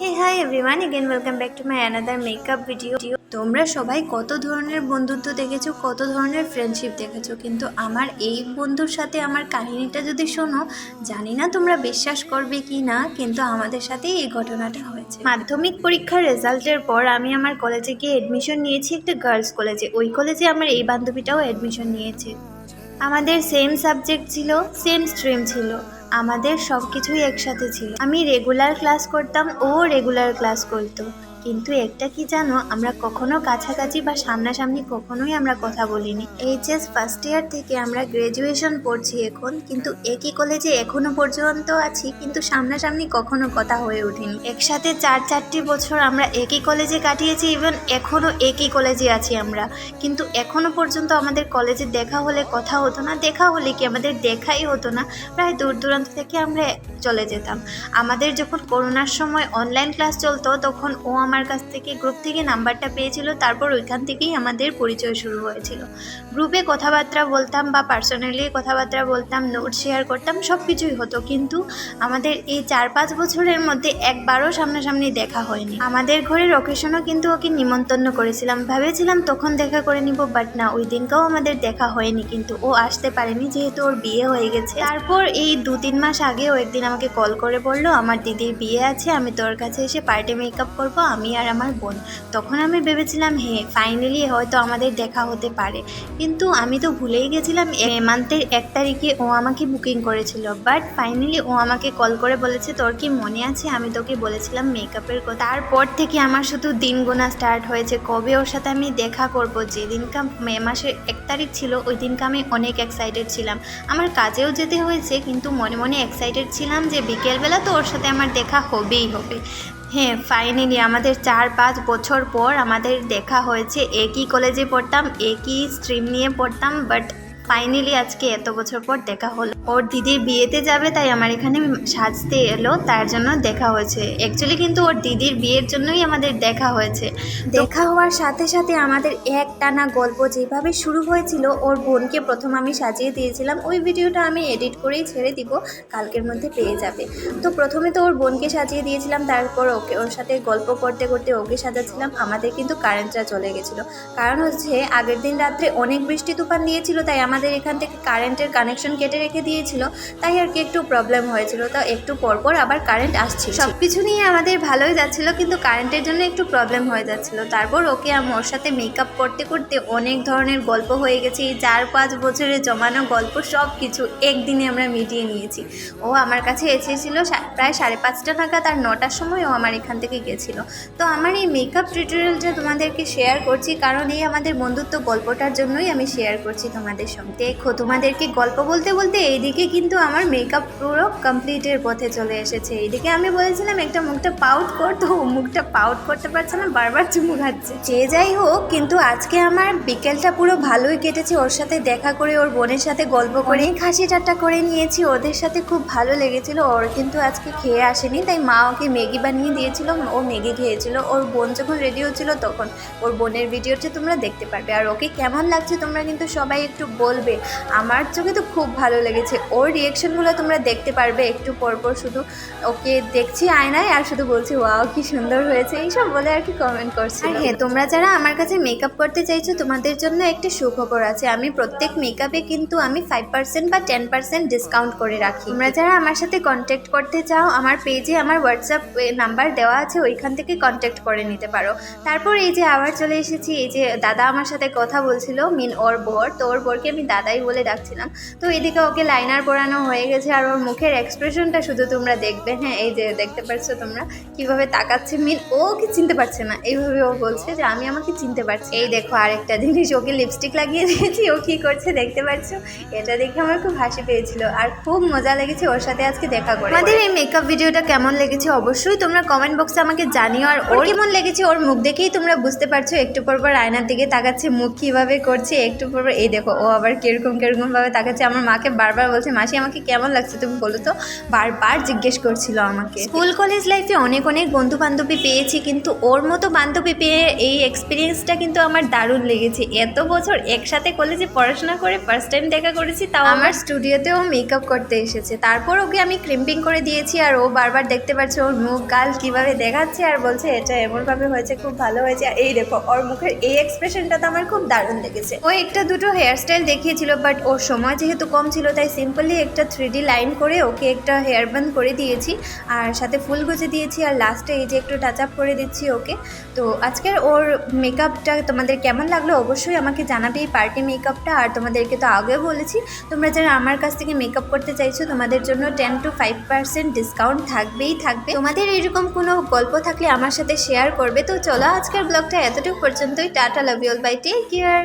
Hey hi everyone, again welcome back to my another makeup video. তোমরা সবাই কত ধরনের বন্ধুত্ব দেখেছো, কত ধরনের ফ্রেন্ডশিপ দেখেছো, কিন্তু আমার এই বন্ধুর সাথে আমার কাহিনীটা যদি শোনো, জানি না তোমরা বিশ্বাস করবে কি না, কিন্তু আমাদের সাথে এই ঘটনাটা হয়েছে। মাধ্যমিক পরীক্ষার রেজাল্টের পর আমি আমার কলেজে গিয়ে অ্যাডমিশন নিয়েছি, একটা গার্লস কলেজে। ওই কলেজে আমার এই বান্ধবীটাও অ্যাডমিশন নিয়েছে। আমাদের সেম সাবজেক্ট ছিল, সেম স্ট্রিম ছিল, আমাদের সব কিছুই একসাথে ছিল। আমি রেগুলার ক্লাস করতাম, ও রেগুলার ক্লাস করতো, কিন্তু একটা কি জানো, আমরা কখনো কাছাকাছি বা সামনাসামনি কখনোই আমরা কথা বলিনি। এইচএস ফার্স্ট ইয়ার থেকে আমরা গ্র্যাজুয়েশন পড়ছি এখন, কিন্তু একই কলেজে এখনো পর্যন্ত আছি, কিন্তু সামনাসামনি কখনো কথা হয়ে ওঠেনি। একসাথে 4 বছর আমরা একই কলেজে কাটিয়েছি, ইভেন এখনো একই কলেজে আছি আমরা, কিন্তু এখনো পর্যন্ত আমাদের কলেজে দেখা হলে কথা হতো না, দেখা হলে কি আমাদের দেখাই হতো না। প্রায় দূর দূরান্ত থেকে আমরা চলে যেতাম। আমাদের যখন করোনার সময় অনলাইন ক্লাস চলতো, তখন ও আমার কাছ থেকে গ্রুপ থেকে নাম্বারটা পেয়েছিল, তারপর ওইখান থেকেই আমাদের পরিচয় শুরু হয়েছিল। গ্রুপে কথাবার্তা বলতাম বা পার্সোনালি কথাবার্তা বলতাম, নোট শেয়ার করতাম, সব কিছুই হতো, কিন্তু আমাদের এই 4-5 বছরের মধ্যে একবারও সামনাসামনি দেখা হয়নি। আমাদের ঘরের অকেশনও কিন্তু ওকে নিমন্ত্রণ করেছিলাম, ভেবেছিলাম তখন দেখা করে নিব, বাট না, ওই দিনকেও আমাদের দেখা হয়নি, কিন্তু ও আসতে পারেনি যেহেতু ওর বিয়ে হয়ে গেছে। তারপর এই 2-3 মাস আগে ও একদিন আমাকে কল করে বললো, আমার দিদির বিয়ে আছে, আমি তোর কাছে এসে পার্টি মেকআপ করবো, আমি আর আমার বোন। তখন আমি ভেবেছিলাম হ্যাঁ, ফাইনালি হয়তো আমাদের দেখা হতে পারে, কিন্তু আমি তো ভুলেই গেছিলাম মান্থের 1 তারিখে ও আমাকে বুকিং করেছিল। বাট ফাইনালি ও আমাকে কল করে বলেছে, তোর কি মনে আছে আমি তোকে বলেছিলাম মেকআপের কথা। তারপর থেকে আমার শুধু দিন গোনা স্টার্ট হয়েছে, কবে ওর সাথে আমি দেখা করব। যেদিনকা মে মাসের 1 তারিখ ছিল, ওই দিনকে আমি অনেক এক্সাইটেড ছিলাম। আমার কাজেও যেতে হয়েছে, কিন্তু মনে মনে এক্সাইটেড ছিলাম যে বিকেলবেলা তো ওর সাথে আমার দেখা হবেই হবে। হ্যাঁ, ফাইনালি আমাদের 4-5 বছর পর আমাদের দেখা হয়েছে। একই কলেজে পড়তাম, একই স্ট্রিম নিয়ে পড়তাম, বাট ফাইনালি আজকে এত বছর পর দেখা হলো। ওর দিদির বিয়েতে যাবে, তাই আমার এখানে সাজতে এলো, তার জন্য দেখা হয়েছে। অ্যাকচুয়ালি কিন্তু ওর দিদির বিয়ের জন্যই আমাদের দেখা হয়েছে। দেখা হওয়ার সাথে সাথে আমাদের একটানা গল্প যেভাবে শুরু হয়েছিল, ওর বোনকে প্রথম আমি সাজিয়ে দিয়েছিলাম। ওই ভিডিওটা আমি এডিট করেই ছেড়ে দিব, কালকের মধ্যে পেয়ে যাবে। তো প্রথমে তো ওর বোনকে সাজিয়ে দিয়েছিলাম, তারপর ওর সাথে গল্প করতে করতে ওকে সাজাচ্ছিলাম। আমাদের কিন্তু কারেন্টটা চলে গেছিলো, কারণ হচ্ছে আগের দিন রাত্রে অনেক বৃষ্টি তুফান দিয়েছিল, তাই আমাদের এখান থেকে কারেন্টের কানেকশন কেটে রেখে দিয়েছিল, তাই আর কি একটু প্রবলেম হয়েছিল। তো একটু পরপর আবার কারেন্ট আসছিল, সব কিছু নিয়ে আমাদের ভালোই যাচ্ছিল, কিন্তু কারেন্টের জন্য একটু প্রবলেম হয়ে যাচ্ছিল। তারপর ওকে ওর সাথে মেকআপ করতে করতে অনেক ধরনের গল্প হয়ে গেছে। এই 4-5 বছরের জমানো গল্প সব কিছু একদিনে আমরা মিটিয়ে নিয়েছি। ও আমার কাছে এসেছিল প্রায় 5:30 নাগাদ, আর 9টার সময় ও আমার এখান থেকে গেছিলো। তো আমার এই মেকআপ টিউটোরিয়ালটা তোমাদেরকে শেয়ার করছি, কারণ এই আমাদের বন্ধুত্ব গল্পটার জন্যই আমি শেয়ার করছি তোমাদের সঙ্গে। দেখো, তোমাদেরকে গল্প বলতে বলতে এইদিকে কিন্তু আমার মেকআপ পুরো কমপ্লিটের পথে চলে এসেছে। এইদিকে আমি বলেছিলাম একটা মুখটা পাউট কর, তো মুখটা পাউট করতে পারছে না, বারবার চুমু খাচ্ছে। যে যাই হোক, কিন্তু আজকে আমার বিকেলটা পুরো ভালোই কেটেছে। ওর সাথে দেখা করে, ওর বোনের সাথে গল্প করে, হাসি ঠাট্টা করে নিয়েছি, ওদের সাথে খুব ভালো লেগেছিল। ওর কিন্তু আজকে খেয়ে আসেনি, তাই মা ওকে ম্যাগি বানিয়ে দিয়েছিল, ও ম্যাগি খেয়েছিল। ওর বোন যখন রেডি হচ্ছিল, তখন ওর বোনের ভিডিওটা তোমরা দেখতে পারবে। আর ওকে কেমন লাগছে তোমরা কিন্তু সবাই একটু বলবে। আমার চোখে তো খুব ভালো লেগেছে। ওর রিয়াকশনগুলো তোমরা দেখতে পারবে একটু পরপর। শুধু ওকে দেখছি আয়নায় আর শুধু বলছি ওয়াও কি সুন্দর হয়েছে, এইসব বলে আর কি কমেন্ট করছি। আর হ্যাঁ, তোমরা যারা আমার কাছে মেকআপ করতে চাইছো, তোমাদের জন্য একটা সুখবর আছে। আমি প্রত্যেক মেকআপে কিন্তু আমি 5% বা 10% ডিসকাউন্ট করে রাখি। তোমরা যারা আমার সাথে কন্ট্যাক্ট করতে চাও, আমার পেজে আমার হোয়াটসঅ্যাপ নাম্বার দেওয়া আছে, ওইখান থেকে কন্ট্যাক্ট করে নিতে পারো। তারপর এই যে আবার চলে এসেছি, এই যে দাদা আমার সাথে কথা বলছিল, ওর বর, তো ওর বরকে আমি দাদাই বলে ডাকছিলাম। তো এদিকে ওকে লাইনার পরানো হয়ে গেছে, আর ওর মুখের এক্সপ্রেশনটা শুধু তোমরা দেখবে। হ্যাঁ, এই যে দেখতে পাচ্ছ তোমরা কিভাবে তাকাচ্ছে, ও কি চিনতে পারছে না, এইভাবে ও বলছে যে আমি আমাকে চিনতে পারছি। এই দেখো আরেকটা জিনিস, ওকে লিপস্টিক লাগিয়ে দিয়েছি, ও কি করছে দেখতে পাচ্ছ। এটা দেখে আমার খুব হাসি পেয়েছিল, আর খুব মজা লেগেছে ওর সাথে আজকে দেখা করে। আমাদের এই মেকআপ ভিডিওটা কেমন লেগেছে অবশ্যই তোমরা কমেন্ট বক্সে আমাকে জানিও। আর ওর কেমন লেগেছে, ওর মুখ দেখেই তোমরা বুঝতে পারছো। একটু পরপর আয়নার দিকে তাকাচ্ছে, মুখ কিভাবে করছে, একটু পরপর এই দেখো ও আবার আবার কিরকমভাবে তাকাচ্ছে। আমার মাকে বারবার বলছে, মাসি আমাকে কেমন লাগছে তুমি বলো তো, বারবার জিজ্ঞেস করছিল আমাকে। স্কুল কলেজ লাইফে অনেক বন্ধু বান্ধবী পেয়েছি, কিন্তু ওর মতো বান্ধবী পেয়ে এই এক্সপিরিয়েন্সটা কিন্তু আমার দারুণ লেগেছে। এত বছর একসাথে কলেজে পড়াশোনা করে ফার্স্ট টাইম দেখা করেছি, তাও আমার স্টুডিওতেও মেকআপ করতে এসেছে। তারপর ওকে আমি ক্রিম্পিং করে দিয়েছি, আর ও বারবার দেখতে পাচ্ছে ওর মুখ গাল কীভাবে দেখাচ্ছে, আর বলছে এটা এমনভাবে হয়েছে, খুব ভালো হয়েছে। আর এই দেখো ওর মুখের এই এক্সপ্রেশনটা তো আমার খুব দারুণ লেগেছে। ও একটা দুটো হেয়ার স্টাইল দেখিয়েছিল, বাট ওর সময় যেহেতু কম ছিল তাই সিম্পলি একটা 3D লাইন করে ওকে একটা হেয়ার বান্ড করে দিয়েছি, আর সাথে ফুল গুজে দিয়েছি, আর লাস্টে এই যে একটু টাচ আপ করে দিচ্ছি ওকে। তো আজকের ওর মেকআপটা তোমাদের কেমন লাগলো অবশ্যই আমাকে জানাবে, এই পার্টি মেকআপটা। আর তোমাদেরকে তো আগেও বলেছি, তোমরা যারা আমার কাছ থেকে মেকআপ করতে চাইছো তোমাদের জন্য 10 to 5% ডিসকাউন্ট থাকবেই থাকবে। তোমাদের এরকম কোনো গল্প থাকলে আমার সাথে শেয়ার করবে। তো চলো আজকের ব্লগটা এতটুকু পর্যন্তই। Tata, love you all, bye, take care.